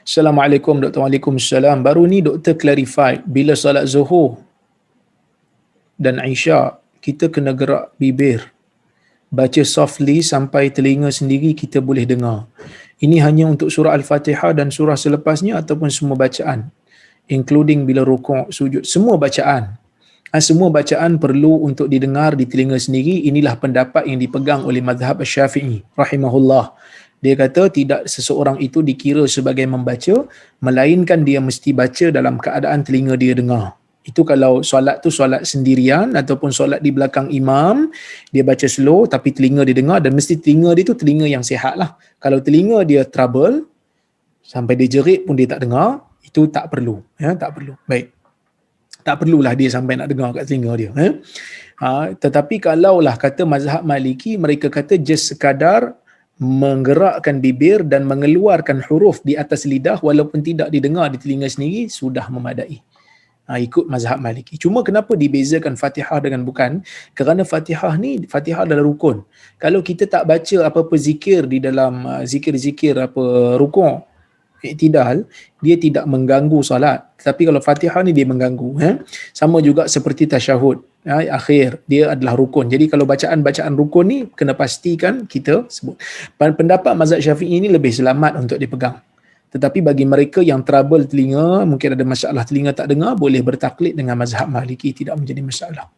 Assalamualaikum Dr. Waalaikumsalam. Baru ni doktor clarify bila solat Zuhur dan Isyak kita kena gerak bibir, baca softly sampai telinga sendiri kita boleh dengar. Ini hanya untuk surah Al-Fatihah dan surah selepasnya ataupun semua bacaan, including bila rukuk, sujud, semua bacaan. Semua bacaan perlu untuk didengar di telinga sendiri. Inilah pendapat yang dipegang oleh mazhab Syafi'i rahimahullah. Dia kata tidak seseorang itu dikira sebagai membaca, melainkan dia mesti baca dalam keadaan telinga dia dengar. Itu kalau solat tu solat sendirian ataupun solat di belakang imam, dia baca slow tapi telinga dia dengar, dan mesti telinga dia tu telinga yang sihat lah. Kalau telinga dia trouble, sampai dia jerit pun dia tak dengar, itu tak perlu. Tak perlu. Baik. Tak perlulah dia sampai nak dengar kat telinga dia. Tetapi kalaulah kata mazhab Maliki, mereka kata just sekadar menggerakkan bibir dan mengeluarkan huruf di atas lidah walaupun tidak didengar di telinga sendiri, sudah memadai. Ikut mazhab Maliki. Cuma kenapa dibezakan Fatihah dengan bukan? Kerana Fatihah ni, Fatihah adalah rukun. Kalau kita tak baca apa-apa zikir di dalam zikir-zikir apa rukuk, i'tidal, dia tidak mengganggu solat. Tetapi kalau Fatihah ni dia mengganggu. Sama juga seperti tasyahud akhir, dia adalah rukun. Jadi kalau bacaan-bacaan rukun ni kena pastikan kita sebut. Pendapat mazhab Syafi'i ini lebih selamat untuk dipegang. Tetapi bagi mereka yang trouble telinga, mungkin ada masalah telinga tak dengar, boleh bertaklid dengan mazhab Maliki, tidak menjadi masalah.